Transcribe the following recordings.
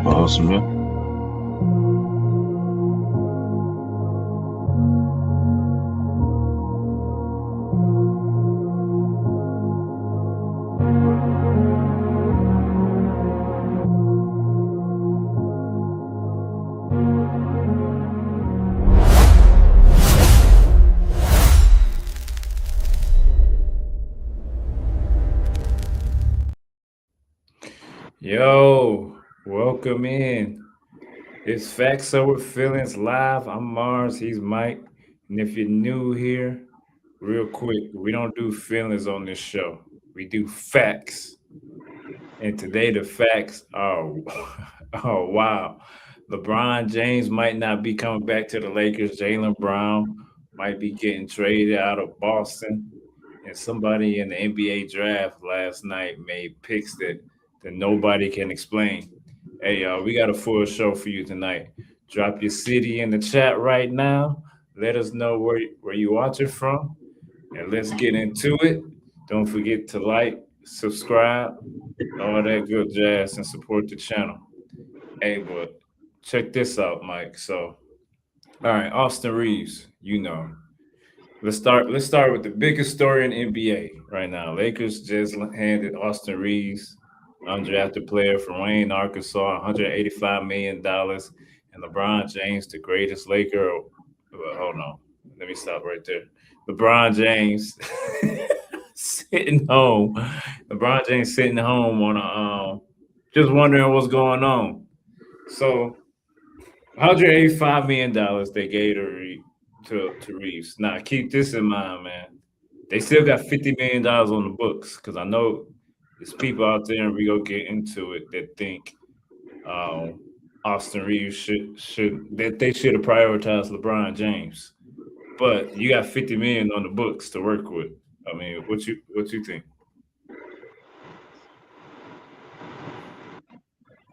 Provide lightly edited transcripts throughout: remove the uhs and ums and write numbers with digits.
Awesome, man. Yo, welcome in. It's Facts Over Feelings Live. I'm Mars, he's Mike. And if you're new here, real quick, we don't do feelings on this show. We do facts. And today the facts are oh wow. LeBron James might not be coming back to the Lakers. Jaylen Brown might be getting traded out of Boston. And somebody in the NBA draft last night made picks that nobody can explain. Hey, y'all, we got a full show for you tonight. Drop your city in the chat right now. Let us know where you watching from, and let's get into it. Don't forget to like, subscribe, all that good jazz, and support the channel. Hey, but check this out, Mike. So, all right, Austin Reaves, Let's start with the biggest story in NBA right now. Lakers just handed Austin Reaves, undrafted player from Wayne, Arkansas, $185 million, and LeBron James, the greatest Laker. Well, hold on, let me stop right there. LeBron James sitting home. LeBron James sitting home on just wondering what's going on. So, $185 million they gave to Reeves. Now keep this in mind, man. They still got $50 million on the books because I know there's people out there, and we go get into it, that think um, Austin Reeves should that they should have prioritized LeBron James. But you got 50 million on the books to work with. I mean, what you think?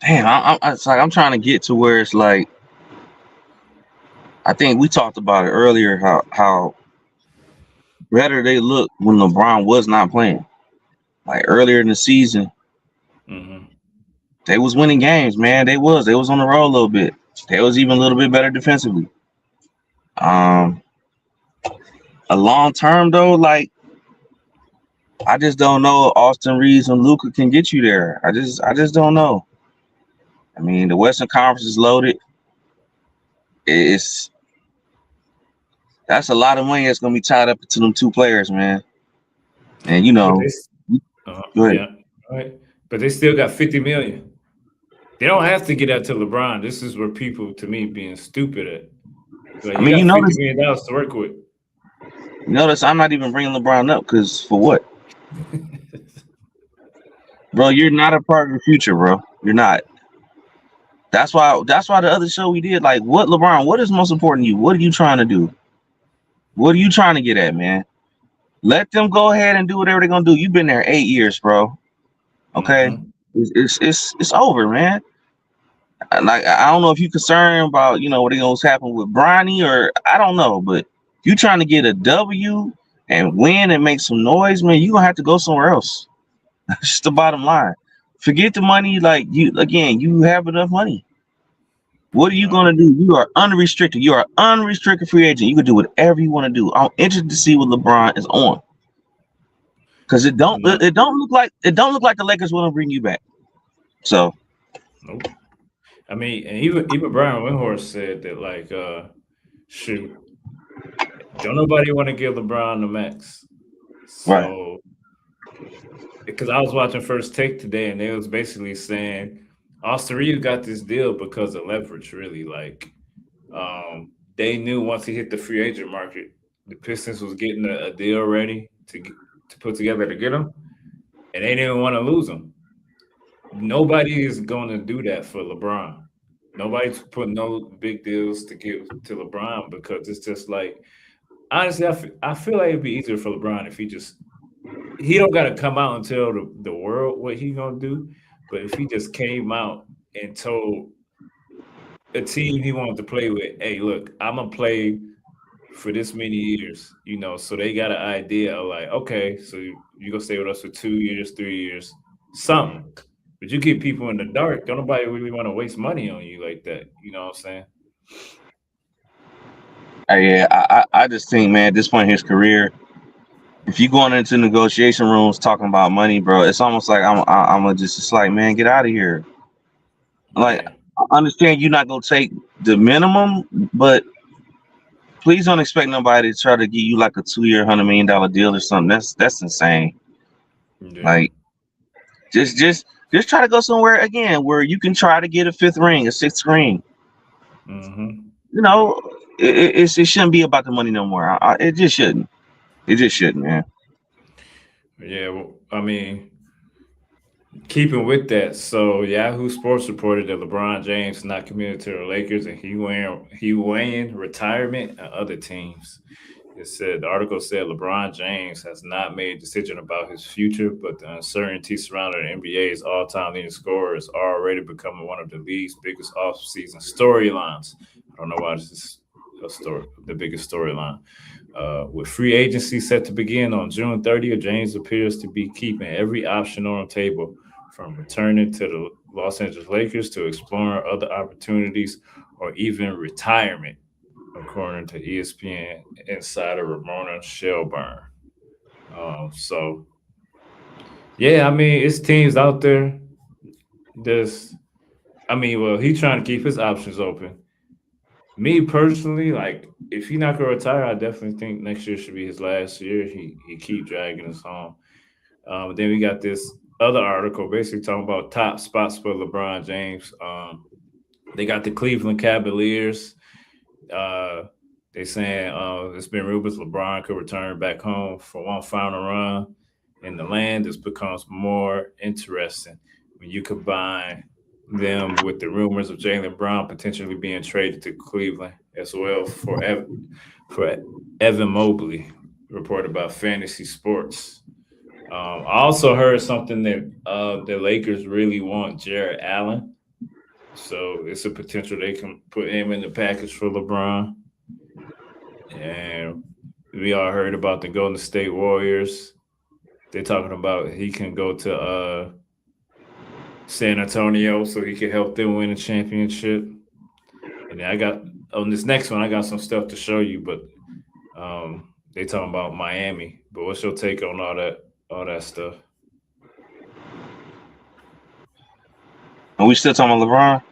Damn, it's like I'm trying to get to where it's like I think we talked about it earlier how better they look when LeBron was not playing. Like earlier in the season, Mm-hmm. they was winning games, man. They was on the road a little bit. They was even a little bit better defensively. Um, a long term though, like I just don't know if Austin Reeves and Luka can get you there. I just don't know. I mean, the Western Conference is loaded. It's That's a lot of money that's gonna be tied up into them two players, man. And But go ahead. yeah, all right. But they still got 50 million. They don't have to get that to LeBron. This is where people, to me, being stupid at. Like I you mean, got $50 million to work with. you notice I'm not even bringing LeBron up because for what, bro? You're not a part of the future, bro. You're not. That's why the other show we did, like, what LeBron? What is most important to you? What are you trying to do? What are you trying to get at, man? Let them go ahead and do whatever they're gonna do. You've been there 8 years, bro. Okay, Hmm. it's over, man. Like I don't know if you're concerned about what gonna happen with Bronny or I don't know, but if you trying to get a W and win and make some noise, man, you gonna have to go somewhere else. That's just the bottom line. Forget the money. Like you have enough money. What are you No, gonna do? You are unrestricted. You are unrestricted free agent. You can do whatever you want to do. I'm interested to see what LeBron is on because it don't no, it it don't look like the Lakers want to bring you back. So nope. I mean, and even Brian Windhorst said that, like, shoot, don't nobody want to give LeBron the max. right, So because I was watching First Take today, and they was basically saying Austin Reeves got this deal because of leverage. Really, like, they knew once he hit the free agent market, the Pistons was getting a deal ready to put together to get him, and they didn't want to lose him. Nobody is going to do that for LeBron. Nobody's putting no big deals to give to LeBron because it's just like, honestly, I feel like it'd be easier for LeBron if he don't got to come out and tell the world what he gonna do, but if he just came out and told a team he wanted to play with, hey, look, I'm gonna play for this many years, so they got an idea of, like, okay, so you gonna stay with us for 2 years, 3 years, something. But you keep people in the dark. Don't nobody really want to waste money on you like that. You know what I'm saying? Yeah, I just think, man, at this point in his career, if you going into negotiation rooms talking about money, bro, it's almost like I'm just like, man, get out of here. Like, Yeah. I understand you're not gonna take the minimum, but please don't expect nobody to try to give you like a 2 year $100 million deal or something. That's insane. Yeah. Like, just try to go somewhere again where you can try to get a fifth ring, a sixth ring. Mm-hmm. You know, it shouldn't be about the money no more. It just shouldn't. It just shouldn't, man. Yeah. Well, I mean, keeping with that, so Yahoo Sports reported that LeBron James is not committed to the Lakers and he weighing retirement and other teams. It said the article said LeBron James has not made a decision about his future, but the uncertainty surrounding the NBA's all-time leading scorer is already becoming one of the league's biggest off-season storylines. I don't know why this is the biggest storyline. With free agency set to begin on June 30th, James appears to be keeping every option on the table, from returning to the Los Angeles Lakers to exploring other opportunities or even retirement, according to ESPN insider Ramona Shelburne. So, yeah, I mean, it's teams out there. Well, he's trying to keep his options open. Me personally, like, if he's not gonna retire, I definitely think next year should be his last year. He keep dragging us home. Then we got this other article basically talking about top spots for LeBron James. They got the Cleveland Cavaliers. Uh, they saying it's been rumors LeBron could return back home for one final run, and the land just becomes more interesting when you combine them with the rumors of Jaylen Brown potentially being traded to Cleveland as well for Evan Mobley, reported by Fantasy Sports. I also heard something that the Lakers really want Jared Allen, so it's a potential they can put him in the package for LeBron. And we all heard about the Golden State Warriors. They're talking about he can go to San Antonio so he can help them win a championship. And then I got on this next one, I got some stuff to show you, but they talking about Miami. But what's your take on all that stuff? And we still talking about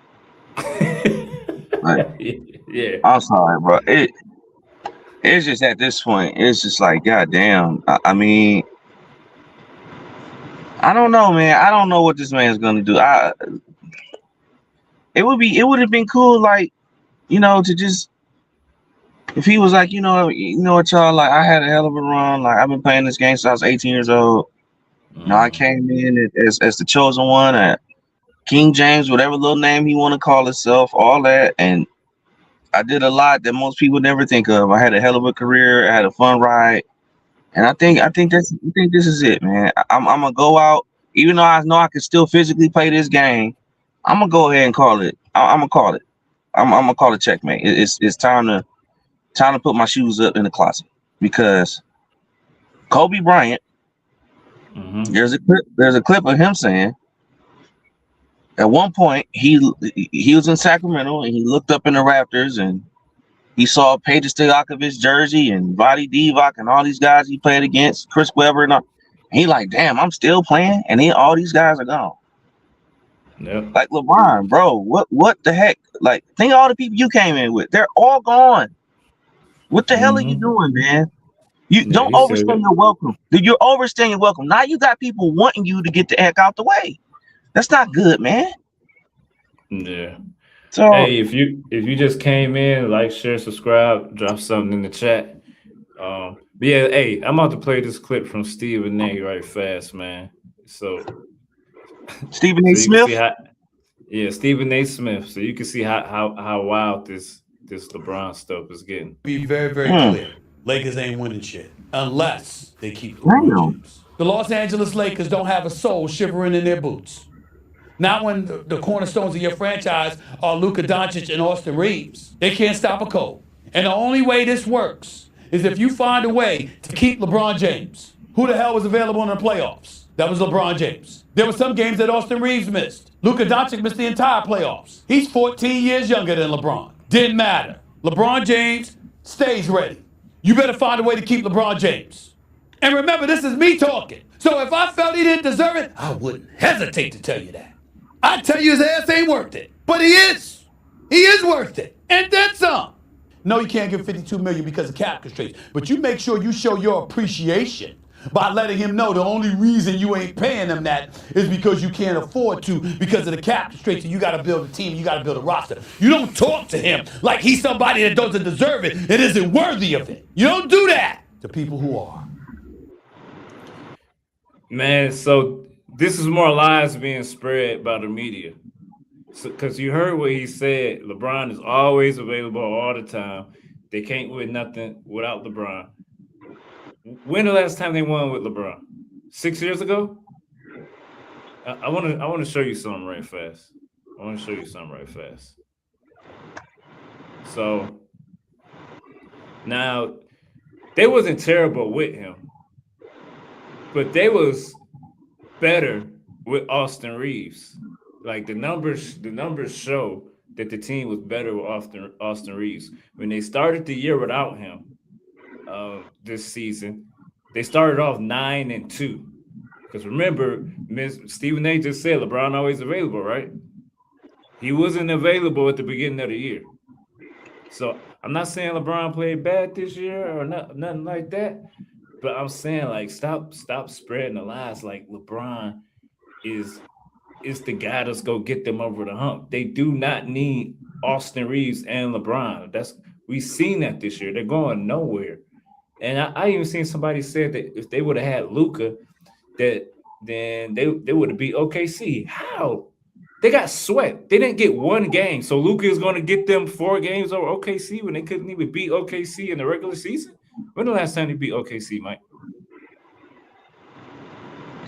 LeBron? Like, Yeah. I'm sorry, bro. It's just at this point, it's just like, goddamn. I mean, I don't know, man. I don't know what this man's gonna do. It would have been cool, like, to just, if he was like, you know what, y'all, like, I had a hell of a run. Like, I've been playing this game since I was 18 years old. I came in as the chosen one at King James, whatever little name he want to call himself, all that, and I did a lot that most people never think of. I had a hell of a career. I had a fun ride, and I think this is it, man. I'm gonna go out, even though I know I can still physically play this game. I'm gonna go ahead and call it. I'm gonna call it. I'm gonna call it checkmate. It's time to put my shoes up in the closet, because Kobe Bryant. Mm-hmm. There's a clip of him saying at one point he was in Sacramento and he looked up in the Raptors and he saw Peja Stojakovic's jersey and Vadi Divac and all these guys he played against, Chris Webber and all. And he like, damn, I'm still playing, and then all these guys are gone. Yep. Like, LeBron, bro, what the heck? Like, think of all the people you came in with. They're all gone. What the hell are you Mm-hmm. doing, man? You Yeah, don't he said overstay it. your welcome. You're overstaying your welcome. Now you got people wanting you to get the heck out the way. That's not good, man. Yeah. So Hey, if you just came in, like, share, subscribe, drop something in the chat. But yeah, hey, I'm about to play this clip from Stephen A. right fast, man. So Stephen A. so you can see Smith. how, yeah, Stephen A. Smith. So you can see how wild this LeBron stuff is getting. Be very, very Hmm. clear. Lakers ain't winning shit unless they keep LeBron Damn. James. The Los Angeles Lakers don't have a soul shivering in their boots. Not when the cornerstones of your franchise are Luka Doncic and Austin Reaves. They can't stop a cold. And the only way this works is if you find a way to keep LeBron James. Who the hell was available in the playoffs? That was LeBron James. There were some games that Austin Reaves missed. Luka Doncic missed the entire playoffs. He's 14 years younger than LeBron. Didn't matter. LeBron James stays ready. You better find a way to keep LeBron James. And remember, this is me talking. So if I felt he didn't deserve it, I wouldn't hesitate to tell you that. I'd tell you his ass ain't worth it. But he is. He is worth it. And then some. No, you can't give $52 million because of cap constraints. But you make sure you show your appreciation by letting him know the only reason you ain't paying him that is because you can't afford to because of the cap constraints, and you got to build a team, you got to build a roster. You don't talk to him like he's somebody that doesn't deserve it and isn't worthy of it. You don't do that to people who are. Man, so this is more lies being spread by the media. Because you heard what he said. LeBron is always available all the time. They can't win nothing without LeBron. When the last time they won with LeBron? 6 years ago? I want to show you something right fast. So now they wasn't terrible with him, but they was better with Austin Reaves. Like the numbers show that the team was better with Austin Reaves. When they started the year without him, this season, they started off 9-2. Because remember, Stephen A. just said LeBron always available, right? He wasn't available at the beginning of the year. So I'm not saying LeBron played bad this year or nothing like that, but I'm saying like stop spreading the lies. Like LeBron is the guy that's go get them over the hump. They do not need Austin Reaves and LeBron. We've seen that this year. They're going nowhere. And I even seen somebody say that if they would have had Luka, then they would have beat OKC. How? They got swept. They didn't get one game. So Luka is going to get them 4 games over OKC when they couldn't even beat OKC in the regular season? When the last time they beat OKC, Mike?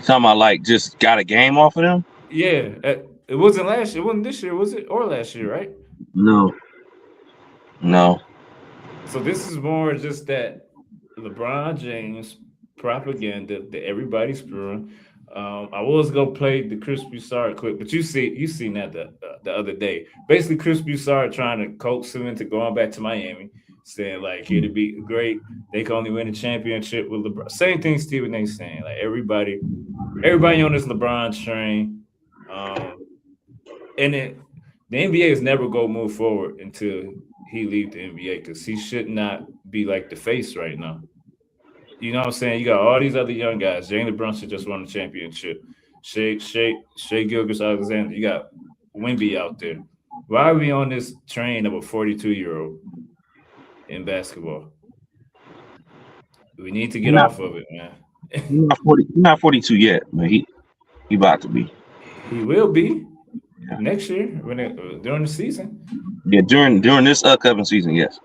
Talking about like just got a game off of them? Yeah. It wasn't last year. It wasn't this year, was it? Or last year, right? No. So this is more just that LeBron James propaganda that everybody's spewing. I was gonna play the Chris Broussard clip, but you seen that the other day. Basically, Chris Broussard trying to coax him into going back to Miami, saying like it'd be great. They can only win a championship with LeBron. Same thing Stephen A. saying. Like everybody on this LeBron train. And the NBA is never gonna move forward until he leaves the NBA because he should not be like the face right now. You know what I'm saying? You got all these other young guys. Jalen Brunson just won the championship. Shea Gilgeous-Alexander. You got Wemby out there. Why are we on this train of a 42-year-old in basketball? We need to get off of it, man. He's not 42 yet, but he about to be. He will be next year during the season. Yeah, during this upcoming season, yes.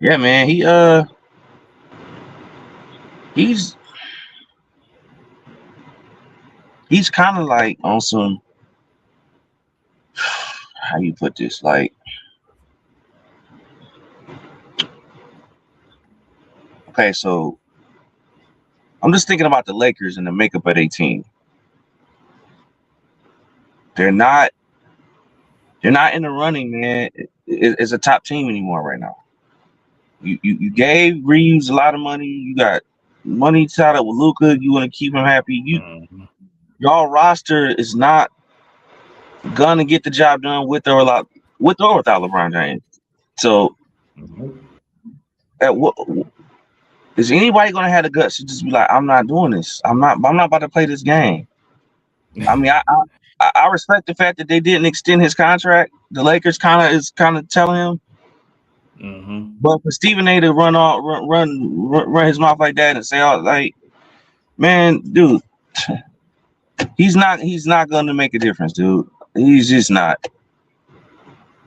Yeah, man, he's kind of like on some, how you put this, like, okay, so I'm just thinking about the Lakers and the makeup of their team. They're not in the running, man. It's a top team anymore right now. You gave Reaves a lot of money. You got money tied up with Luka. You want to keep him happy. Y'all roster is not gonna get the job done with or without LeBron James. So, is anybody gonna have the guts to just be like, I'm not doing this. I'm not about to play this game. I mean, I respect the fact that they didn't extend his contract. The Lakers kind of telling him. But for Stephen A. to run his mouth like that and say, "Oh, like, man, dude, he's not going to make a difference, dude. He's just not.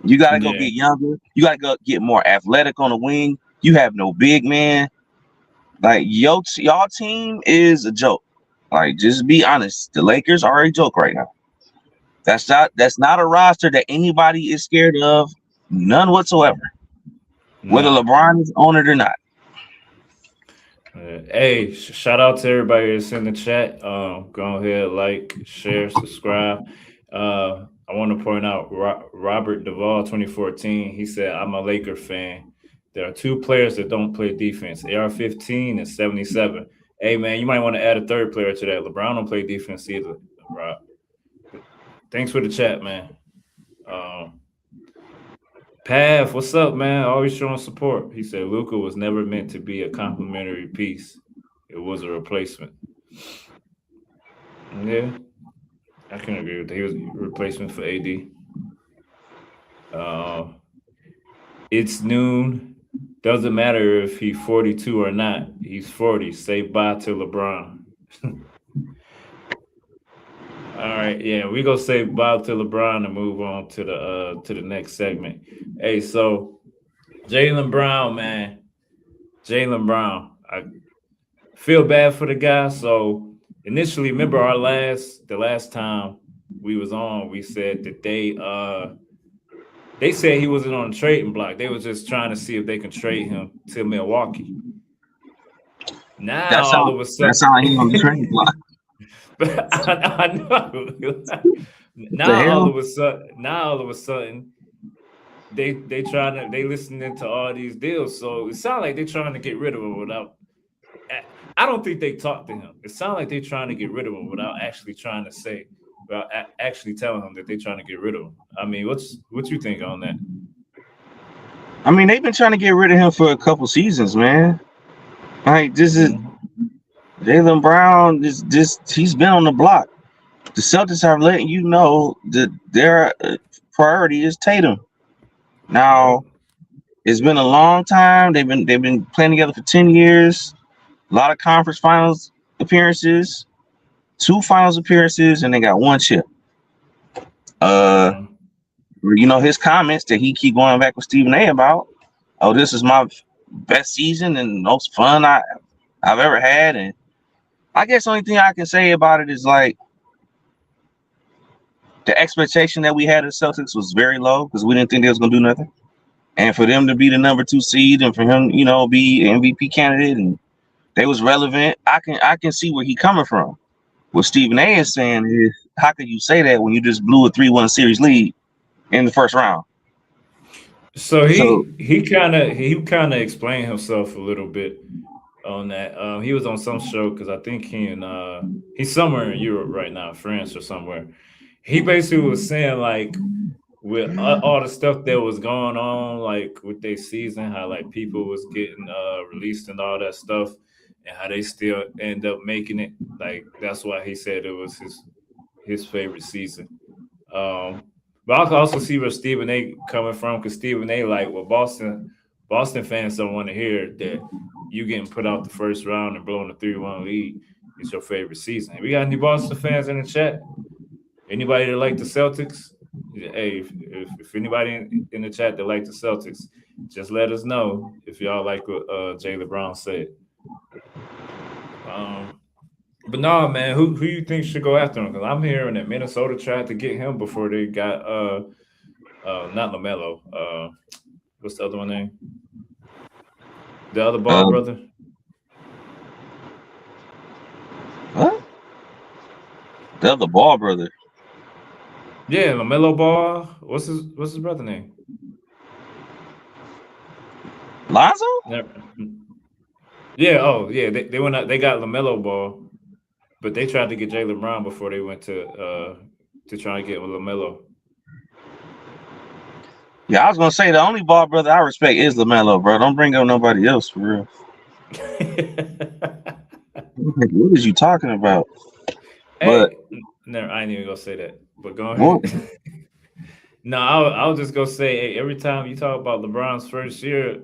You got to go get younger. You got to go get more athletic on the wing. You have no big man. Like, y'all team is a joke. Like, just be honest. The Lakers are a joke right now. That's not a roster that anybody is scared of, none whatsoever. Whether LeBron is on it or not. Hey, shout out to everybody that's in the chat. Go ahead, like, share, subscribe. I want to point out Robert Duvall, 2014. He said, "I'm a Laker fan. There are two players that don't play defense: AR-15 and 77." Hey, man, you might want to add a third player to that. LeBron don't play defense either, Rob. Thanks for the chat, man. Pav, what's up, man? Always showing support. He said Luka was never meant to be a complimentary piece. It was a replacement. Yeah, I can agree with that. He was a replacement for AD. It's noon. Doesn't matter if he's 42 or not. He's 40. Say bye to LeBron. All right, yeah, we gonna say bye to LeBron and move on to the next segment. Hey, so Jaylen Brown, man, Jaylen Brown. I feel bad for the guy. So initially, remember the last time we was on, we said that they said he wasn't on the trading block. They were just trying to see if they can trade him to Milwaukee. Now all of a sudden, that's how he on the trading block. I know. Now all of a sudden, they listening to all these deals. So it sounds like they're trying to get rid of him without. I don't think they talked to him. It sounds like they're trying to get rid of him without actually trying to say, without actually telling him that they're trying to get rid of him. I mean, what you think on that? I mean, they've been trying to get rid of him for a couple seasons, man. Like this is. Jaylen Brown he's been on the block. The Celtics are letting you know that their priority is Tatum. Now, it's been a long time. They've been playing together for 10 years. A lot of conference finals appearances, 2 finals appearances, and they got 1 chip. His comments that he keep going back with Stephen A about, oh, this is my best season and most fun I've ever had. And I guess the only thing I can say about it is like the expectation that we had of the Celtics was very low because we didn't think they was gonna do nothing. And for them to be the number 2 seed and for him, be an MVP candidate and they was relevant, I can see where he coming from. What Stephen A is saying is, how could you say that when you just blew a 3-1 series lead in the first round? So he kind of explained himself a little bit on that. He was on some show because I think he's somewhere in Europe right now, France or somewhere. He basically was saying like with all the stuff that was going on, like with their season, how like people was getting released and all that stuff, and how they still end up making it. Like that's why he said it was his favorite season. But I can also see where Stephen A coming from because Stephen A like, well, Boston fans don't want to hear that you getting put out the first round and blowing a 3-1 lead is your favorite season. We got any Boston fans in the chat? Anybody that like the Celtics? Hey, if anybody in the chat that like the Celtics, just let us know if y'all like what Jaylen Brown said. But no, man, who you think should go after him? Because I'm hearing that Minnesota tried to get him before they got not LaMelo. What's the other one name? The other Ball brother. What? The other Ball brother. Yeah, LaMelo Ball. What's his brother name? Lonzo? Yeah. Oh, yeah. They went out. They got LaMelo Ball, but they tried to get Jaylen Brown before they went to try and get LaMelo. Yeah, I was gonna say the only Ball brother I respect is LaMelo, bro. Don't bring up nobody else for real. What is you talking about? Hey, but no, I ain't even gonna say that. But go ahead. No, I'll just go say, hey, every time you talk about LeBron's first year,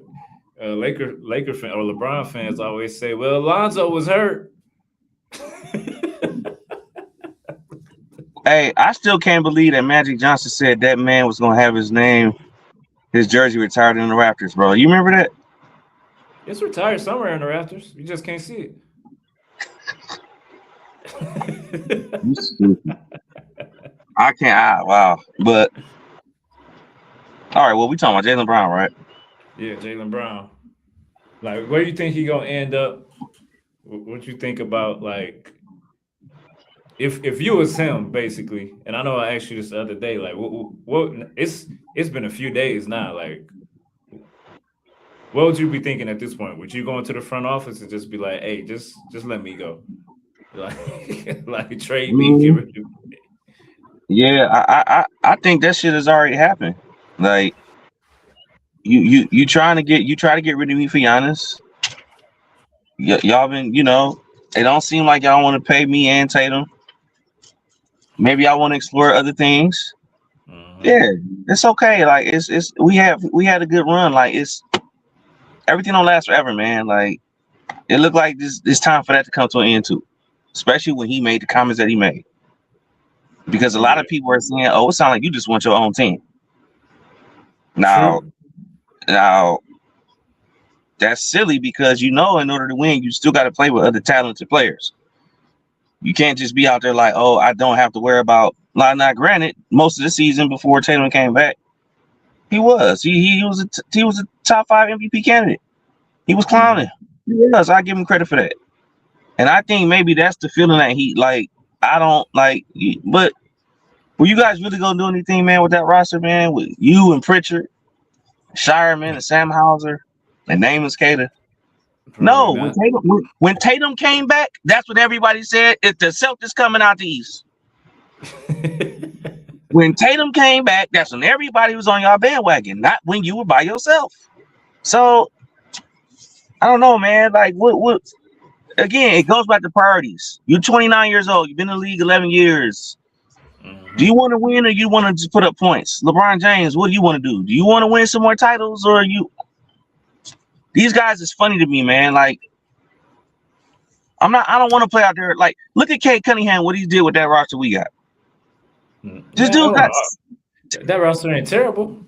Laker fan or LeBron fans always say, "Well, Lonzo was hurt." Hey, I still can't believe that Magic Johnson said that man was gonna have his jersey retired in the Raptors, bro. You remember that? It's retired somewhere in the Raptors. You just can't see it. You stupid. I can't. Wow. But all right. Well, we talking about Jaylen Brown, right? Yeah, Jaylen Brown. Like, where do you think he gonna end up what you think about like if you was him basically, and I know I asked you this the other day, like what it's been a few days now, like what would you be thinking at this point? Would you go into the front office and just be like, hey, just let me go? Like like trade me, get rid of me. Yeah, I think that shit has already happened. Like you try to get rid of me for Giannis. Y'all been, it don't seem like y'all want to pay me and Tatum. Maybe I want to explore other things. Yeah, it's okay. Like it's we had a good run. Like everything don't last forever, man. Like it looked like this time for that to come to an end too. Especially when he made the comments that he made. Because a lot of people are saying, "Oh, it sounds like you just want your own team." Now, that's silly because in order to win, you still got to play with other talented players. You can't just be out there like, "Oh, I don't have to worry about." Now, granted, most of the season before Tatum came back, he was a top 5 MVP candidate. He was clowning. He was. I give him credit for that. And I think maybe that's the feeling that he like. I don't like, but were you guys really gonna do anything, man, with that roster, man? With you and Pritchard, Shireman, and Sam Hauser, and Namath Cater? No, when Tatum came back, that's what everybody said. It's the Celtics coming out the East. When Tatum came back, that's when everybody was on y'all bandwagon, not when you were by yourself. So I don't know, man. Like what? Again, it goes back to priorities. You're 29 years old. You've been in the league 11 years. Do you want to win or you want to just put up points? LeBron James, what do you want to do? Do you want to win some more titles or you? These guys is funny to me, man. Like, I don't want to play out there. Like, look at Kate Cunningham, what he did with that roster we got. This dude got that roster ain't terrible.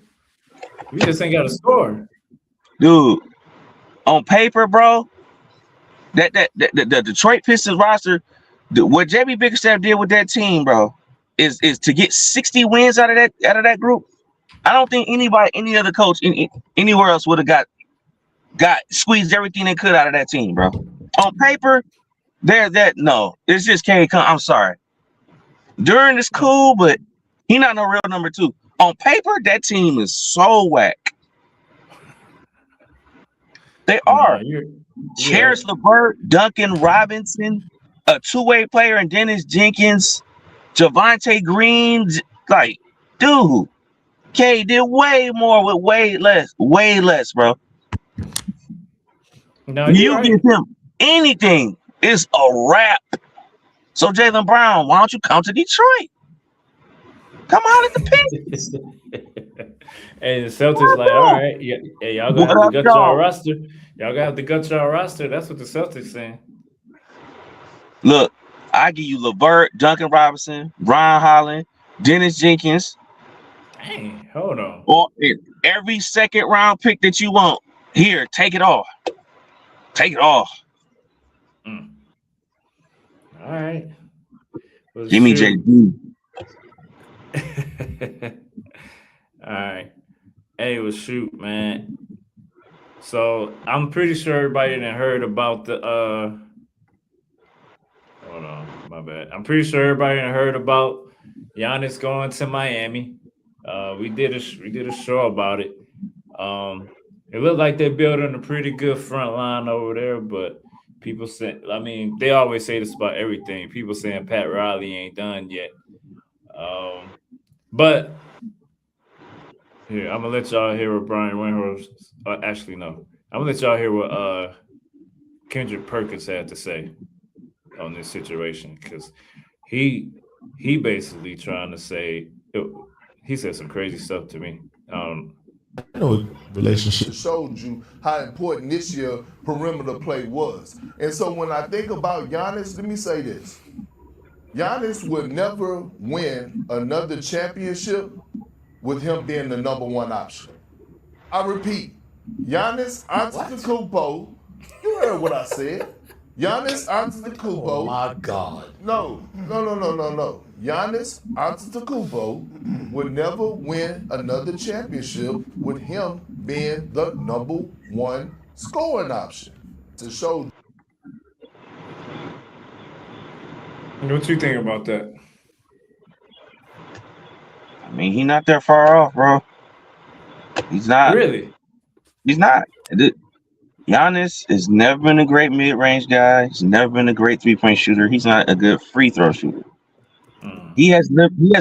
We just ain't got a score. Dude, on paper, bro. The Detroit Pistons roster, what JB Bickerstaff did with that team, bro, is to get 60 wins out of that group. I don't think any other coach anywhere else would have got squeezed everything they could out of that team, bro. On paper, it's just can't come. I'm sorry. During is cool, but he not no real number 2. On paper, that team is so whack. They are. Cherish LeVert, Duncan Robinson, a 2-way player, and Dennis Jenkins, Javonte Green. Like, dude, K did way more with way less, bro. No, you give him anything, it's a wrap. So Jaylen Brown, why don't you come to Detroit? Come on at the Pistons. Hey, the Celtics like, all right, y'all gonna have to gut y'all roster. Y'all gotta have to gut y'all roster. That's what the Celtics saying. Look, I give you LeVert, Duncan Robinson, Brian Holland, Dennis Jenkins. Dang, hold on. Or every second round pick that you want. Here, take it all. Take it all. All right. Give me JD. All right. Hey, well, shoot, man. So I'm pretty sure everybody didn't heard about the hold on, my bad. I'm pretty sure everybody didn't heard about Giannis going to Miami. We did a show about it. It looked like they're building a pretty good front line over there, but people say, they always say this about everything. People saying Pat Riley ain't done yet. But here, I'm gonna let y'all hear what Brian Windhorst. Actually, no, I'm gonna let y'all hear what Kendrick Perkins had to say on this situation because he basically trying to say he said some crazy stuff to me. Relationship showed you how important this year perimeter play was. And so when I think about Giannis, let me say this. Giannis would never win another championship with him being the number 1 option. I repeat, Giannis Antetokounmpo, you heard what I said. Giannis Antetokounmpo. Oh my God. No. Giannis Antetokounmpo would never win another championship with him being the number 1 scoring option. To show. What you think about that? I mean, he's not that far off, bro. He's not. Really? He's not. Giannis has never been a great mid-range guy. He's never been a great three-point shooter. He's not a good free throw shooter. He has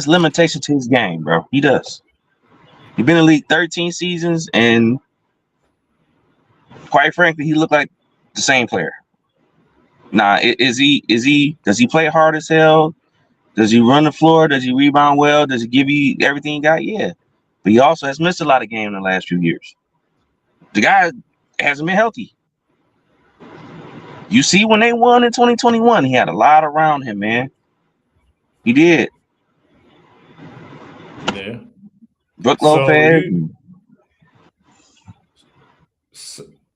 limitations to his game, bro. He does. He's been in the league 13 seasons, and quite frankly, he looked like the same player. Nah, does he play hard as hell? Does he run the floor? Does he rebound well? Does he give you everything he got? Yeah. But he also has missed a lot of games in the last few years. The guy hasn't been healthy. You see, when they won in 2021, he had a lot around him, man. He did. Yeah. Brook Lopez.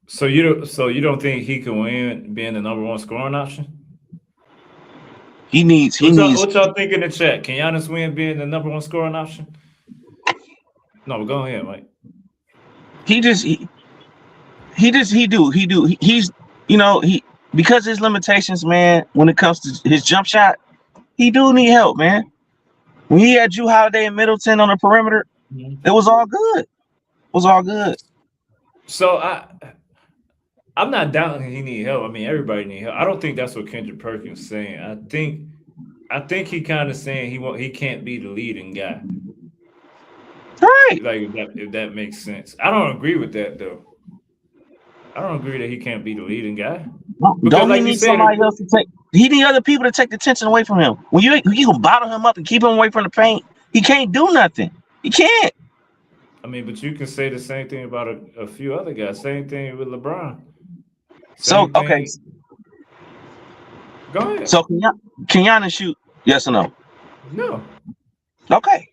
So you don't think he can win being the number one scoring option? He needs. What y'all think in the chat? Can Giannis win being the number one scoring option? No, go ahead, Mike. He's because of his limitations, man. When it comes to his jump shot, he do need help, man. When he had Jrue Holiday and Middleton on the perimeter, it was all good. It was all good. So I'm not doubting he need help. I mean, everybody need help. I don't think that's what Kendrick Perkins is saying. I think he kind of saying he can't be the leading guy. Right. Like if that makes sense. I don't agree with that though. I don't agree that he can't be the leading guy. Don't he need somebody else to take? He need other people to take the tension away from him. When you can bottle him up and keep him away from the paint, he can't do nothing. He can't. I mean, but you can say the same thing about a few other guys. Same thing with LeBron. Okay. Go ahead. So can Giannis shoot? Yes or no? No. Okay.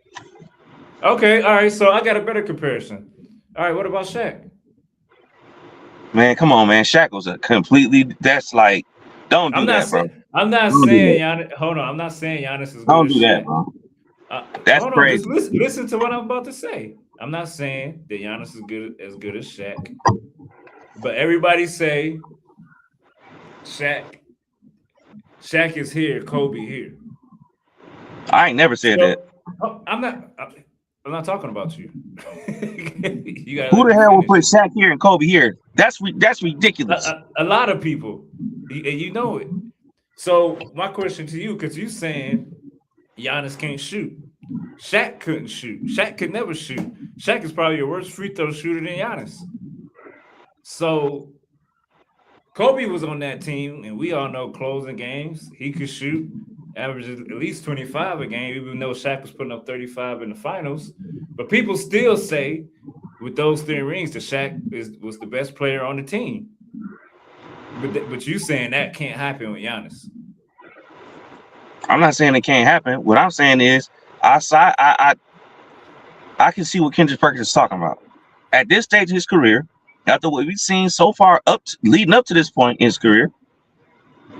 Okay. All right. So I got a better comparison. All right. What about Shaq? Man, come on, man. Shaq was a completely. That's like, don't do that, bro. I'm not saying Giannis. Hold on. I'm not saying Giannis is good. Don't do that, bro. That's crazy. Just listen to what I'm about to say. I'm not saying that Giannis is good as Shaq, but everybody say Shaq is here, Kobe here. I ain't never said that. I'm not talking about you. Who the hell will put Shaq here and Kobe here? That's ridiculous. A lot of people, you know it. So my question to you, because you saying Giannis can't shoot. Shaq couldn't shoot. Shaq could never shoot. Shaq is probably your worst free throw shooter than Giannis. So Kobe was on that team, and we all know closing games, he could shoot, averages at least 25 a game, even though Shaq was putting up 35 in the finals. But people still say, with those 3 rings, that Shaq was the best player on the team. But you saying that can't happen with Giannis. I'm not saying it can't happen. What I'm saying is, I can see what Kendrick Perkins is talking about. At this stage of his career, after what we've seen so far leading up to this point in his career,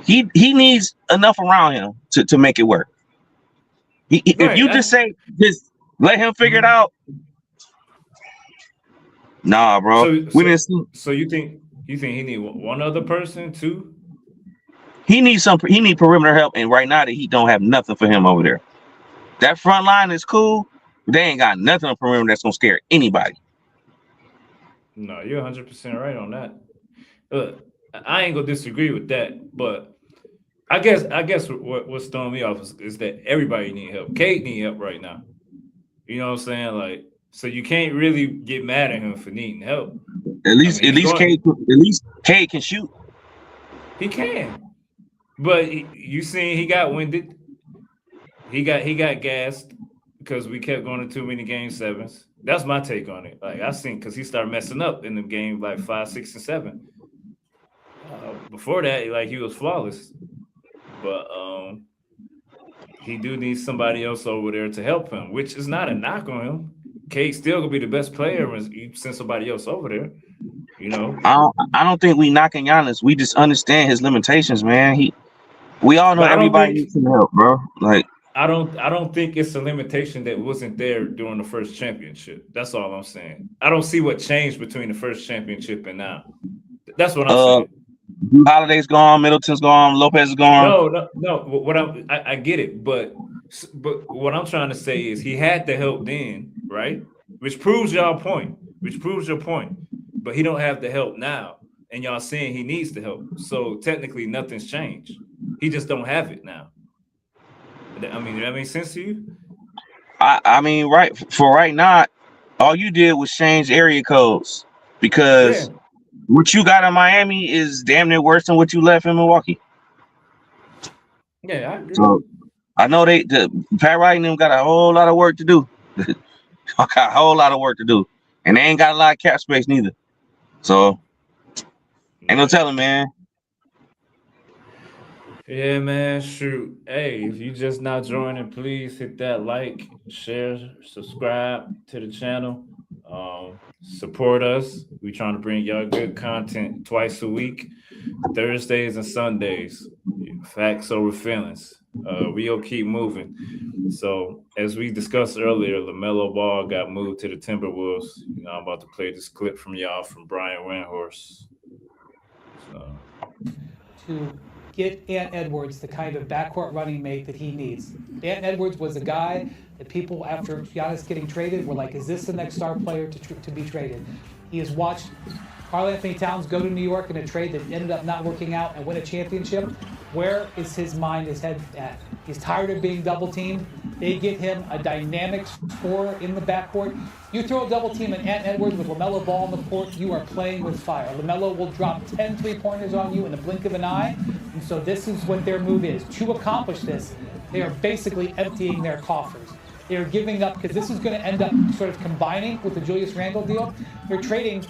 he needs enough around him to make it work. If you just let him figure it out, nah, bro. We didn't see. So you think he need one other person too? He needs perimeter help, and right now the Heat don't have nothing for him over there. That front line is cool, but they ain't got nothing on perimeter that's gonna scare anybody. No, you're 100% right on that. Look, I ain't gonna disagree with that, but I guess what's throwing me off is that everybody need help. Cade need help right now. You know what I'm saying? Like, so you can't really get mad at him for needing help. At least Cade can shoot. He can, but you seen he got winded. He got gassed because we kept going to too many game 7s. That's my take on it. Like I seen because he started messing up in the game like 5, 6, and 7. Before that, like he was flawless, but he do need somebody else over there to help him, which is not a knock on him. Cade's still gonna be the best player when you send somebody else over there. You know, I don't think we knocking Giannis. We just understand his limitations, man. We all know everybody needs some help, bro. Like I don't think it's a limitation that wasn't there during the first championship. That's all I'm saying. I don't see what changed between the first championship and now. That's what I'm saying. Holiday's gone, Middleton's gone, Lopez is gone. No. What I get it, but what I'm trying to say is he had the help then, right? Which proves your point. But he don't have the help now, and y'all saying he needs the help. So technically, nothing's changed. He just don't have it now. I mean, does that make sense to you? I mean, right now, all you did was change area codes because what you got in Miami is damn near worse than what you left in Milwaukee. Yeah, I agree. So I know Pat Riley and them got a whole lot of work to do. And they ain't got a lot of cap space neither. So ain't no telling, man. Yeah, man, shoot. Hey, if you just not joining, please hit that like, share, subscribe to the channel. Support us. We trying to bring y'all good content twice a week, Thursdays and Sundays. Facts over feelings. We'll keep moving. So, as we discussed earlier, LaMelo Ball got moved to the Timberwolves. You know, I'm about to play this clip from y'all from Brian Windhorst. So. To get Ant Edwards the kind of backcourt running mate that he needs. Ant Edwards was a guy that people, after Giannis getting traded, were like, is this the next star player to be traded? He has watched Karl-Anthony Towns go to New York in a trade that ended up not working out and win a championship. Where is his head at? He's tired of being double teamed. They get him a dynamic scorer in the backcourt. You throw a double team at Ant Edwards with LaMelo Ball on the court, you are playing with fire. LaMelo will drop 10 3-pointers on you in the blink of an eye. And so this is what their move is. To accomplish this, they are basically emptying their coffers. They are giving up, because this is going to end up sort of combining with the Julius Randle deal. They're trading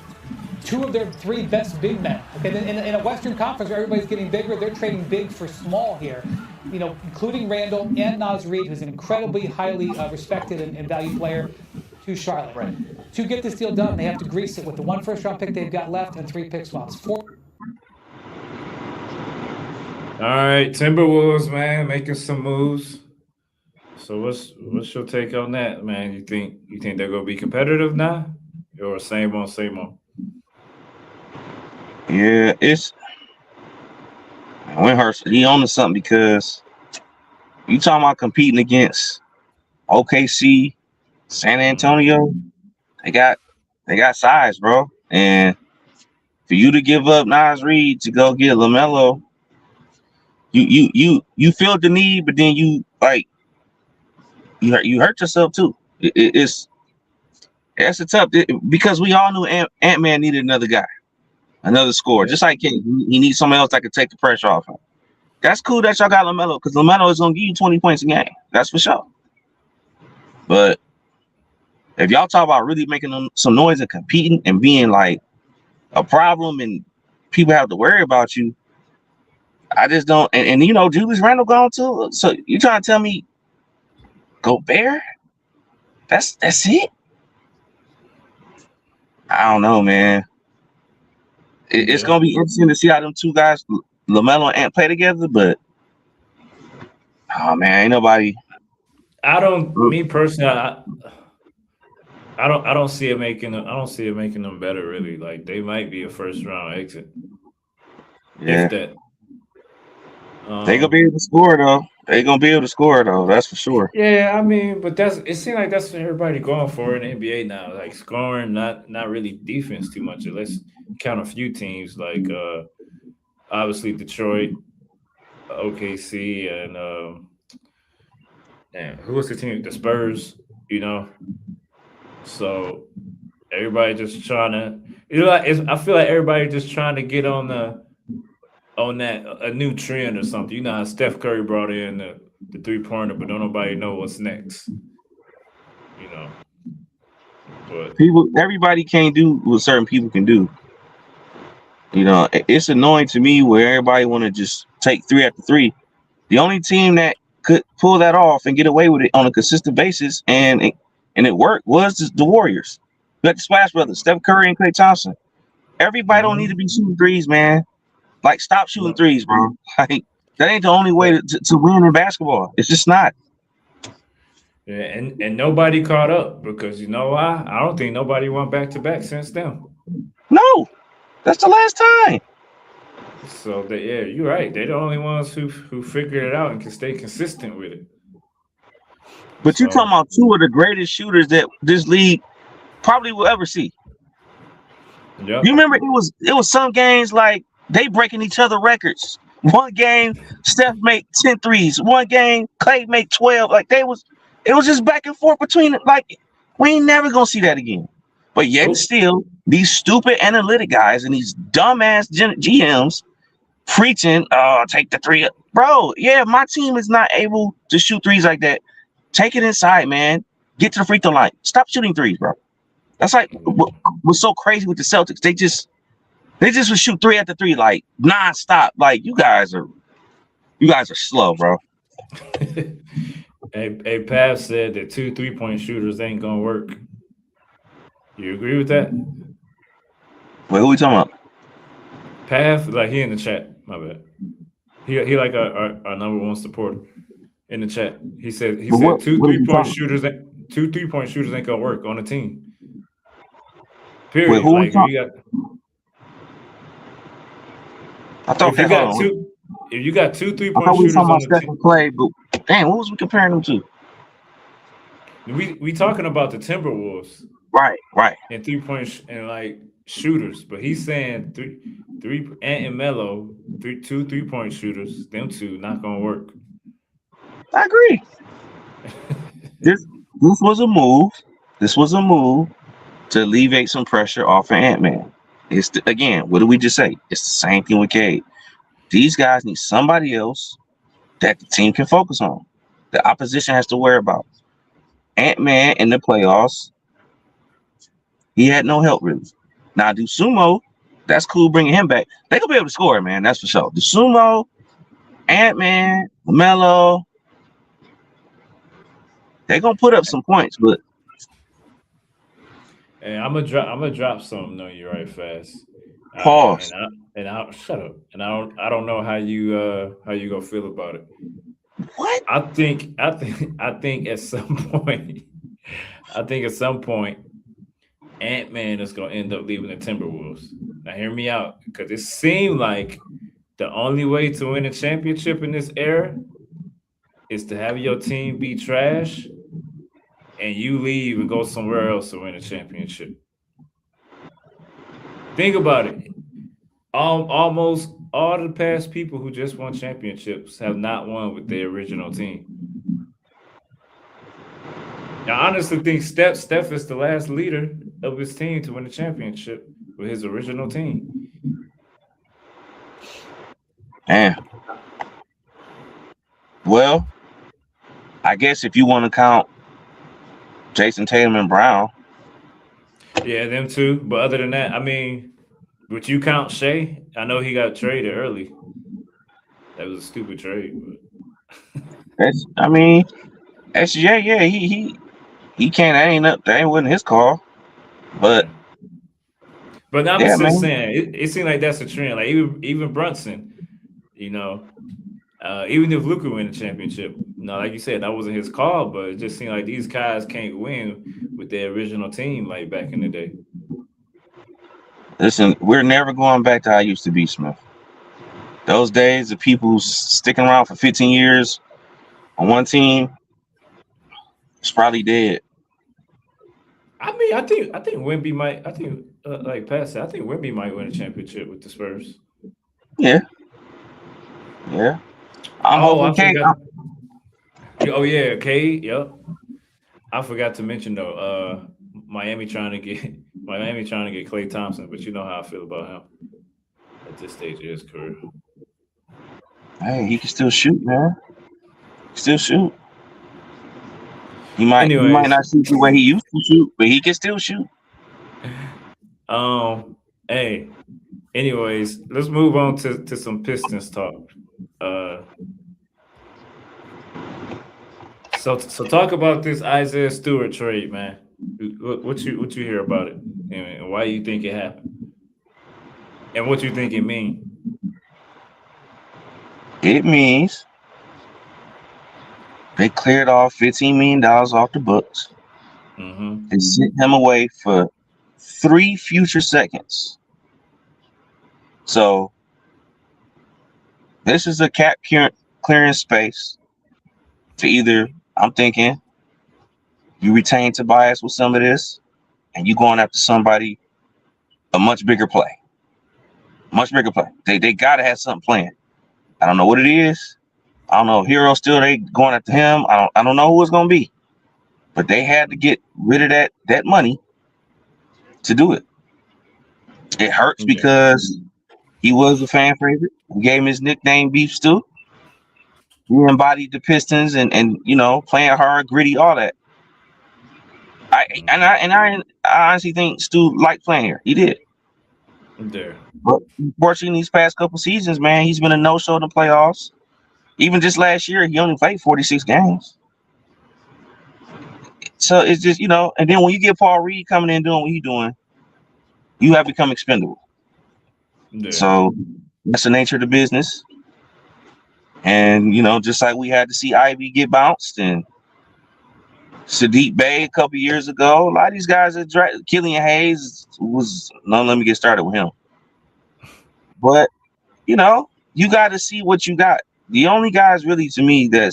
2 of their 3 best big men. Okay, in a Western Conference where everybody's getting bigger, they're trading big for small here. You know, including Randle and Naz Reid, who's an incredibly highly respected and valued player, to Charlotte. Right. To get this deal done, they have to grease it with the 1 first-round pick they've got left and 3 pick swaps. 4. All right, Timberwolves, man, making some moves. So what's your take on that, man? You think they're gonna be competitive now, or same on? Yeah, it's Windhorst. He on to something because you talking about competing against OKC, San Antonio. They got size, bro. And for you to give up Naz Reid to go get LaMelo, you feel the need, but then you hurt yourself too. It's a tough because we all knew Ant-Man needed another guy. Another scorer, just like he needs someone else that could take the pressure off him. That's cool that y'all got LaMelo, because LaMelo is gonna give you 20 points a game. That's for sure. But if y'all talk about really making some noise and competing and being like a problem and people have to worry about you, I just don't. And you know, Julius Randle gone too. So you trying to tell me Gobert? That's it? I don't know, man. It's gonna be interesting to see how them 2 guys, LaMelo and Ant, play together. But oh man, ain't nobody. Me personally, I don't see it making them better, really. Like, they might be a first-round exit. Yeah. If that. They gonna be able to score though. That's for sure. Yeah, I mean, but it seems like that's what everybody going for in the NBA now. Like, scoring, not really defense too much. Let's count a few teams like obviously Detroit, OKC, and who was the team? The Spurs, you know. So everybody just trying to, I feel like everybody just trying to get on that a new trend or something. You know how Steph Curry brought in the 3-pointer, but don't nobody know what's next. You know. But Everybody can't do what certain people can do. You know, it's annoying to me where everybody want to just take 3 after 3. The only team that could pull that off and get away with it on a consistent basis and it worked was the Warriors. But the Splash Brothers, Steph Curry and Klay Thompson. Everybody don't need to be shooting threes, man. Like, stop shooting threes, bro. Like, that ain't the only way to win in basketball. It's just not. Yeah, and nobody caught up because you know why? I don't think nobody went back-to-back since then. No. That's the last time. So you're right. They're the only ones who figured it out and can stay consistent with it. But you So, talking about two of the greatest shooters that this league probably will ever see. yeah. You remember it was some games like they breaking each other records. One game, Steph make 10 threes. One game, Clay make 12. Like it was just back and forth between it. Like we ain't never gonna see that again. But yet Nope. still, these stupid analytic guys and these dumbass GMs preaching, take the three. Bro, yeah, my team is not able to shoot threes like that. Take it inside, man. Get to the free throw line. Stop shooting threes, bro. That's like what's so crazy with the Celtics. They just would shoot 3 after 3 like nonstop. Like you guys are slow, bro. Hey, Pav said that 2 3-point shooters ain't gonna work. You agree with that? Wait, who we talking about? Pav, like he in the chat. My bad. He like our number one supporter in the chat. He said 2 3-point shooters. 2 3-point shooters ain't gonna work on a team. Period. Wait, who like if you got 2 3-point shooters on the team, Clay, but dang, what was we comparing them to? We talking about the Timberwolves, right? And 3-point and like shooters, but he's saying three and Melo, 2 3-point shooters. Them two not gonna work. I agree. This was a move. This was a move to alleviate some pressure off of Ant-Man. Again, what did we just say? It's the same thing with Cade. These guys need somebody else that the team can focus on. The opposition has to worry about. Ant-Man in the playoffs, he had no help really. Now, Sumo, that's cool bringing him back. They're going to be able to score, man. That's for sure. Sumo, Ant-Man, LaMelo, they're going to put up some points, but and I'm gonna drop something on you right fast. Pause. I'll shut up. And I don't know how you gonna feel about it. What? I think at some point, Ant-Man is gonna end up leaving the Timberwolves. Now hear me out, because it seemed like the only way to win a championship in this era is to have your team be trash and you leave and go somewhere else to win a championship. Think about it. Almost all the past people who just won championships have not won with their original team. Now, I honestly think Steph is the last leader of his team to win a championship with his original team. Man. Well, I guess if you want to count Jason Tatum and Brown. Yeah, them two. But other than that, I mean, would you count Shea? I know he got traded early. That was a stupid trade. But SJ, yeah, he can't. That ain't wasn't his call. But I'm just saying, it seemed like that's a trend. Like even Brunson, even if Luka win the championship, like you said, that wasn't his call, but it just seemed like these guys can't win with their original team like back in the day. Listen, we're never going back to how it used to be, Smith. Those days of people sticking around for 15 years on one team, it's probably dead. I mean, I think Wemby might. I think like Pat said, I think Wemby might win a championship with the Spurs. Yeah. Oh yeah, Cade. Yep. I forgot to mention though. Miami trying to get Klay Thompson, but you know how I feel about him at this stage of his career. Hey, he can still shoot, man. Still shoot. He might not shoot the way he used to shoot, but he can still shoot. Hey. Anyways, let's move on to some Pistons talk. So talk about this Isaiah Stewart trade, man. What you hear about it, and why you think it happened, and what you think it means? It means they cleared off $15 million off the books and sent him away for 3 future seconds. So This is a cap clearing space to either, I'm thinking, you retain Tobias with some of this, and you going after somebody a much bigger play. Much bigger play. They gotta have something planned. I don't know what it is. I don't know if Hero still they going after him. I don't know who it's gonna be. But they had to get rid of that money to do it. It hurts because he was a fan favorite. We gave him his nickname Beef Stew. He embodied the Pistons and playing hard, gritty, all that. I honestly think Stu liked playing here. He did. There. But unfortunately, these past couple seasons, man, he's been a no-show in the playoffs. Even just last year, he only played 46 games. So it's just, and then when you get Paul Reed coming in doing what he's doing, you have become expendable. Yeah. So that's the nature of the business. And, just like we had to see Ivy get bounced and Sadiq Bey a couple years ago, a lot of these guys are Killian Hayes let me get started with him. But, you got to see what you got. The only guys really to me that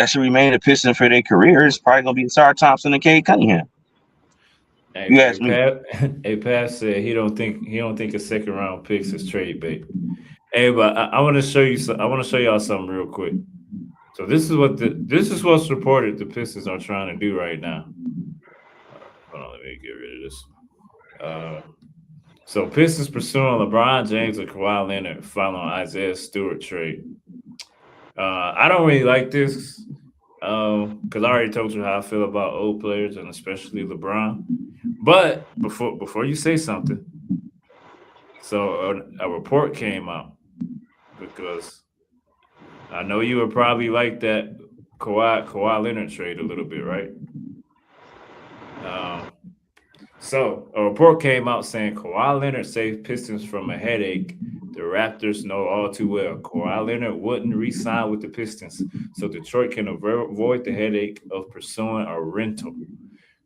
should remain a Piston for their career is probably going to be Sarah Thompson and Cade Cunningham. You asked me. Pat said he don't think a second round picks is trade bait. Hey, but I want to show you. I want to show y'all something real quick. So this is what's reported the Pistons are trying to do right now. Hold on, let me get rid of this. So Pistons pursuing LeBron James and Kawhi Leonard following Isaiah Stewart trade. I don't really like this because I already told you how I feel about old players and especially LeBron. But before you say something, so a report came out because I know you would probably like that Kawhi Leonard trade a little bit, right? So a report came out saying Kawhi Leonard saved Pistons from a headache the Raptors know all too well. Kawhi Leonard wouldn't re-sign with the Pistons, so Detroit can avoid the headache of pursuing a rental.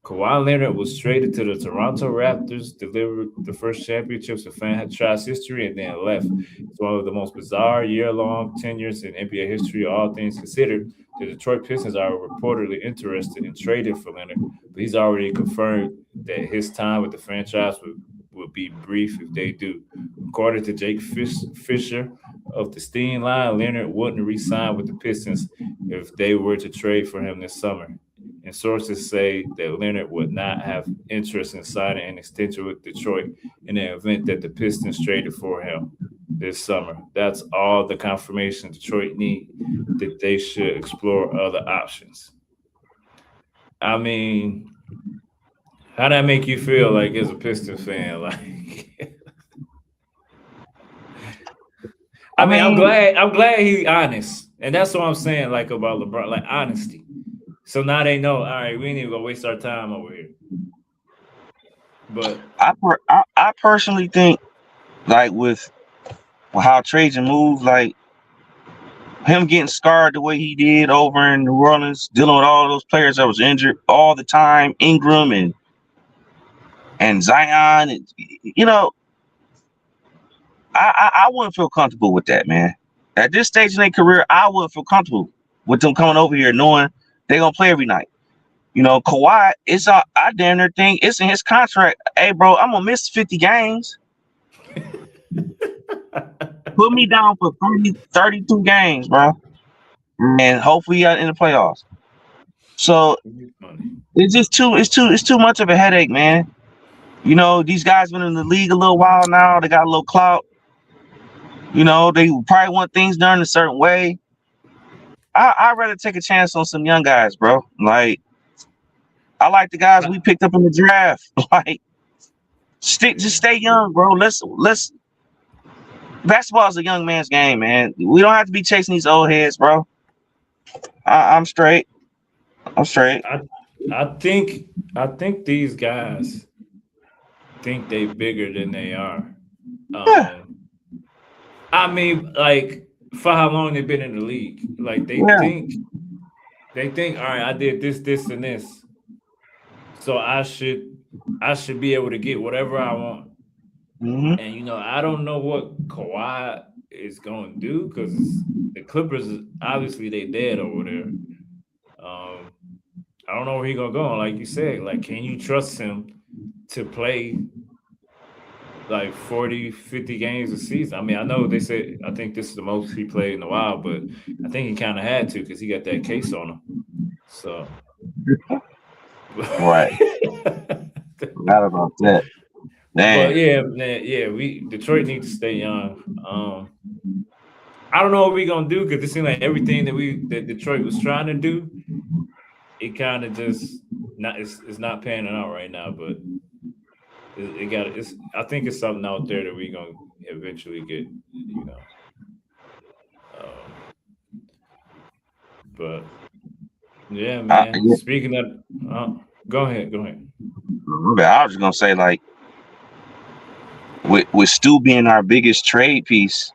Kawhi Leonard was traded to the Toronto Raptors, delivered the first championships in franchise history, and then left. It's one of the most bizarre year-long tenures in NBA history, all things considered. The Detroit Pistons are reportedly interested in trading for Leonard, but he's already confirmed that his time with the franchise would be brief if they do. According to Jake Fisher of the Steam line, Leonard wouldn't re-sign with the Pistons if they were to trade for him this summer. And sources say that Leonard would not have interest in signing an extension with Detroit in the event that the Pistons traded for him this summer. That's all the confirmation Detroit need that they should explore other options. I mean, how that make you feel like as a Pistons fan? Like, I mean, I'm glad he's honest. And that's what I'm saying, like about LeBron, like honesty. So now they know, all right, we ain't even gonna waste our time over here. But I personally think, like with how Trajan moved, like him getting scarred the way he did over in New Orleans, dealing with all those players that was injured all the time, Ingram and Zion, and I wouldn't feel comfortable with that, man. At this stage in their career, I wouldn't feel comfortable with them coming over here knowing they're gonna play every night. Kawhi, I damn near think it's in his contract. Hey, bro, I'm gonna miss 50 games. Put me down for 32 games, bro. And hopefully in the playoffs. So it's too much of a headache, man. These guys been in the league a little while now. They got a little clout. They probably want things done a certain way. I'd rather take a chance on some young guys, bro. Like, I like the guys we picked up in the draft. Like, just stay young, bro. Let's. Basketball is a young man's game, man. We don't have to be chasing these old heads, bro. I'm straight. I think these guys think they bigger than they are. I mean, like, for how long they've been in the league, like they think, all right, I did this, and this, so I should be able to get whatever I want. Mm-hmm. And I don't know what Kawhi is going to do, because the Clippers, obviously they dead over there. I don't know where he's going to go. And like you said, like, can you trust him to play like 40, 50 games a season? I mean, I know they said, I think this is the most he played in a while, but I think he kind of had to because he got that case on him. So. Right. Forgot about that. But Man. Detroit needs to stay young. I don't know what we're gonna do, because it seems like everything that Detroit was trying to do, it kind of just it's not panning out right now. But I think it's something out there that we're gonna eventually get, but yeah, man. Yeah. Speaking of, go ahead. I was just gonna say, like, with Stu being our biggest trade piece,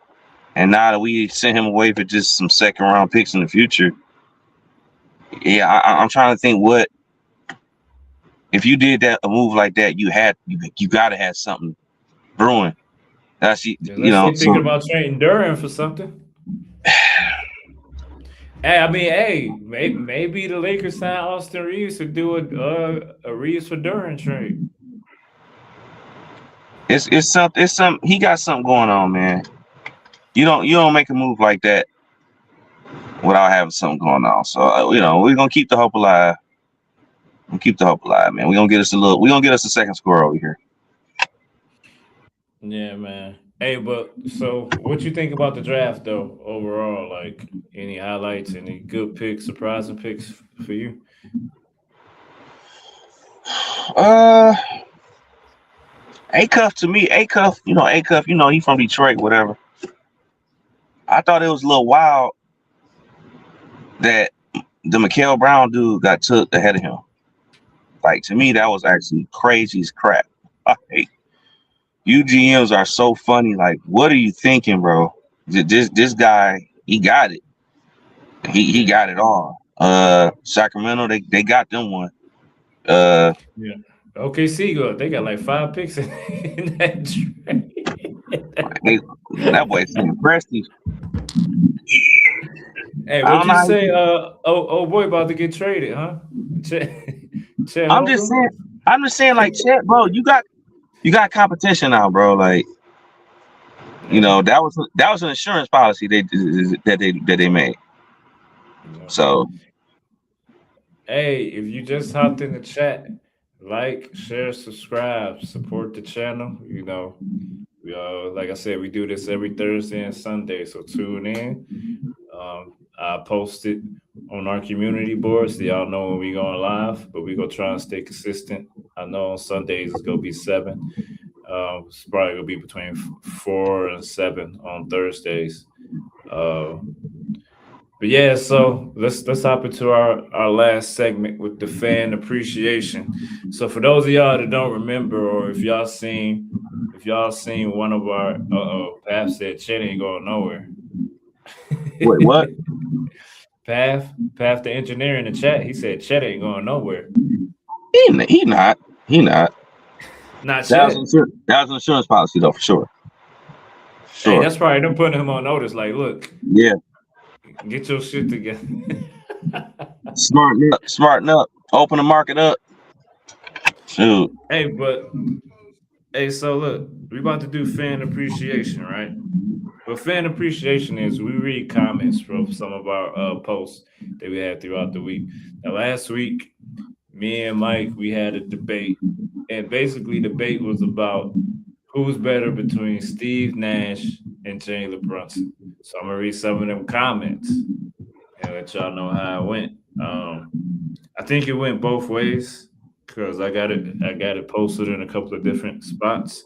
and now that we sent him away for just some second round picks in the future, yeah, I'm trying to think what if you did a move like that, you gotta have something brewing. That's thinking about trading Duran for something. Hey, I mean, maybe the Lakers sign Austin Reaves to do a Reaves for Duran trade. It's something. He got something going on, man. You don't make a move like that without having something going on. So we're gonna keep the hope alive. We'll keep the hope alive, man. We're gonna get us a second score over here. Yeah, man. Hey, but so what you think about the draft though, overall? Like, any highlights, any good picks, surprising picks for you? A-Cuff to me, A-Cuff, he from Detroit, whatever. I thought it was a little wild that the Mikael Brown dude got took ahead of him. Like, to me, that was actually crazy as crap. You GMs are so funny. Like, what are you thinking, bro? This guy, he got it. He got it all. Sacramento, they got them one. Yeah. OKC good. They got like 5 picks in that trade. That boy seemed impressive. Hey, what'd you say? Oh boy, about to get traded, huh? Chet I'm just saying, like, Chet, bro, you got competition now, bro. Like, that was an insurance policy that they made. So, hey, if you just hopped in the chat, like, share, subscribe, support the channel. Like I said, we do this every Thursday and Sunday, so tune in. I post it on our community board, so y'all know when we going live, but we gonna try and stay consistent. I know on Sundays it's gonna be 7. It's probably gonna be between 4 and 7 on Thursdays. But yeah, so let's hop into our last segment with the fan appreciation. So for those of y'all that don't remember, or if y'all seen one of our Path said Chet ain't going nowhere. Wait, what? Path the engineer in the chat, he said Chet ain't going nowhere. He not. Not That Chet. was an insurance policy though, for sure. Hey, that's probably them putting him on notice. Like, look, yeah, get your shit together. Smarten up. Open the market up. Shoot. Hey, so look, we about to do fan appreciation, right? What fan appreciation is, we read comments from some of our posts that we had throughout the week. Now, last week, me and Mike, we had a debate, and basically the debate was about who's better between Steve Nash and Jalen Brunson. So I'm gonna read some of them comments and let y'all know how it went. I think it went both ways because I got it posted in a couple of different spots.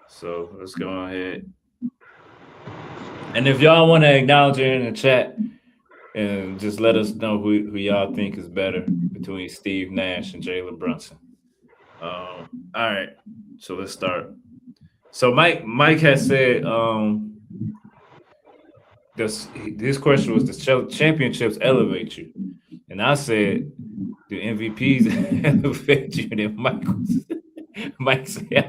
So let's go ahead. And if y'all want to acknowledge it in the chat and just let us know who y'all think is better between Steve Nash and Jalen Brunson. All right, so let's start. So Mike has said his question was, the championships elevate you? And I said, do MVPs elevate you? And then Mike said, I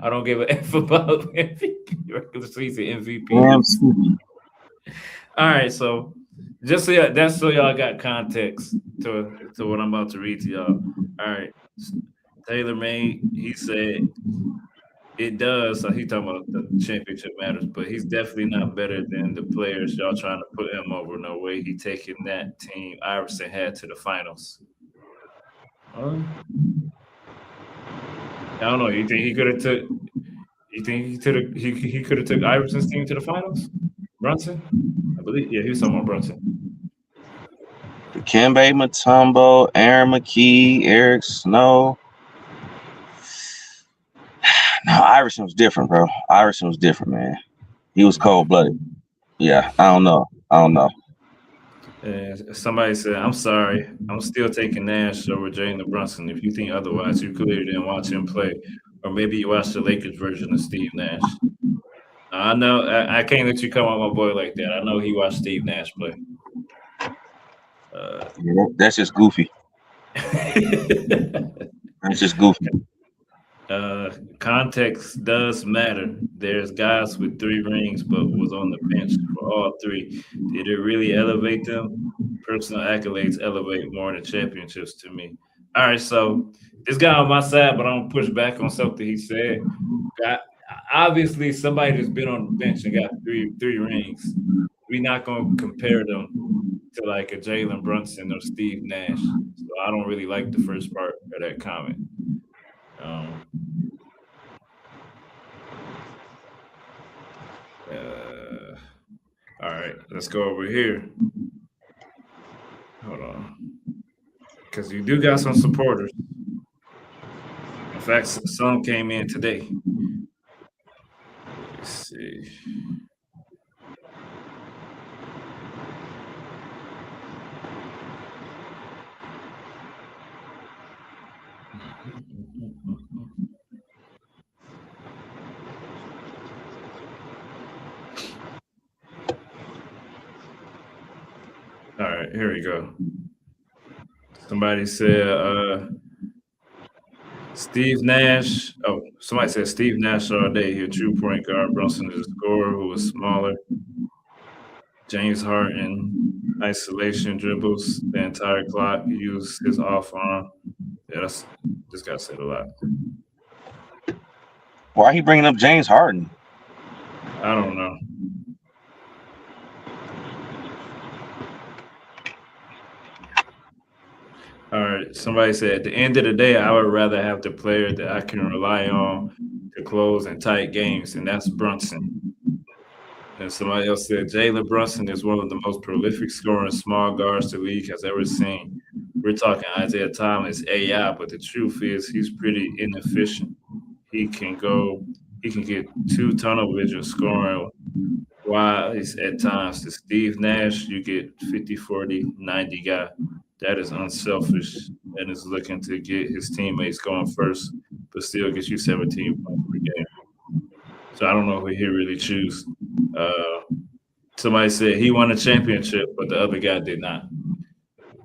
don't give a F about MVP regular season MVP. Damn. All right, so just that's so y'all got context to what I'm about to read to y'all. All right, Taylor May, he said it does. So he talking about the championship matters, but he's definitely not better than the players y'all trying to put him over. No way, he taking that team Iverson had to the finals. I don't know. You think he could have took? You think he could have took Iverson's team to the finals? Brunson, I believe. Yeah, he was talking about Brunson. Dikembe Mutombo, Aaron McKee, Eric Snow. No, Iverson was different, bro. Iverson was different, man. He was cold-blooded. Yeah, I don't know. Somebody said, I'm sorry. I'm still taking Nash over Jalen Brunson. If you think otherwise, you clearly didn't watch him play. Or maybe you watched the Lakers version of Steve Nash. I know. I can't let you come on my boy like that. I know he watched Steve Nash play. Yeah, that's just goofy. That's just goofy. Context does matter. There's guys with 3 rings, but was on the bench for all 3. Did it really elevate them? Personal accolades elevate more than championships to me. All right, so this guy on my side, but I'm gonna push back on something he said. Obviously, somebody that's been on the bench and got three rings, we're not gonna compare them to like a Jalen Brunson or Steve Nash. So I don't really like the first part of that comment. All right, let's go over here. Hold on. Because you do got some supporters. In fact, some came in today. Let's see. All right, here we go. Somebody said Steve Nash. Oh, somebody said Steve Nash all day. He a true point guard. Brunson is a scorer who was smaller. James Harden, isolation dribbles the entire clock. He used his off arm. Yeah, this guy said a lot. Why are he bringing up James Harden? I don't know. All right. Somebody said, at the end of the day, I would rather have the player that I can rely on to close and tight games, and that's Brunson. And somebody else said, Jalen Brunson is one of the most prolific scoring small guards the league has ever seen. We're talking Isaiah Thomas, AI, but the truth is he's pretty inefficient. He can get 2 tunnel vision scoring wise at times. To Steve Nash, you get 50, 40, 90 guy. That is unselfish and is looking to get his teammates going first, but still gets you 17 points per game. So I don't know who he really choose. Somebody said he won a championship, but the other guy did not.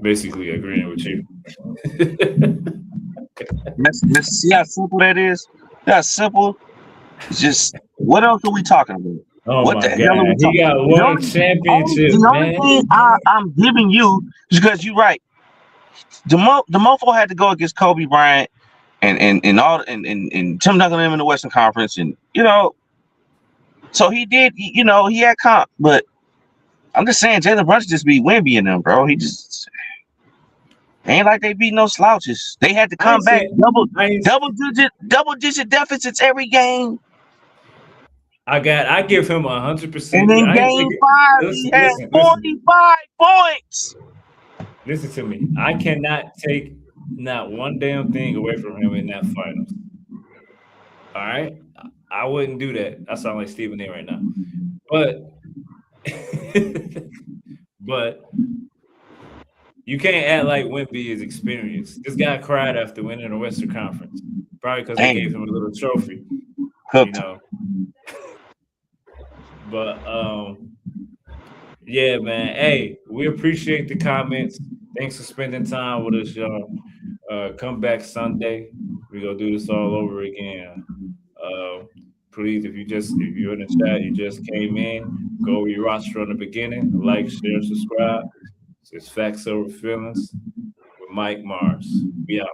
Basically agreeing with you. See how simple that is? That's simple. It's just, what else are we talking about? Oh what my the God. hell are we talking about? He got one championship, the only thing I'm giving you is because you're right. The mofo had to go against Kobe Bryant and Tim Duncan in the Western Conference, and so he did. He had comp, but I'm just saying Jalen Brunson just be Wemby in them, bro. He just ain't like they beat no slouches. They had to come back double digit deficits every game. I give him 100%. And in game 5, he had 45 points. Listen to me. I cannot take not one damn thing away from him in that finals. All right? I wouldn't do that. I sound like Stephen A right now. But you can't act like Wemby is experienced. This guy cried after winning the Western Conference. Probably because they gave him a little trophy. But yeah, man. Hey, we appreciate the comments. Thanks for spending time with us, y'all. Come back Sunday. We're gonna do this all over again. Please, if you're in the chat, you just came in, go over your roster from the beginning, like, share, subscribe. It's Facts Over Feelings with Mike Mars. We out.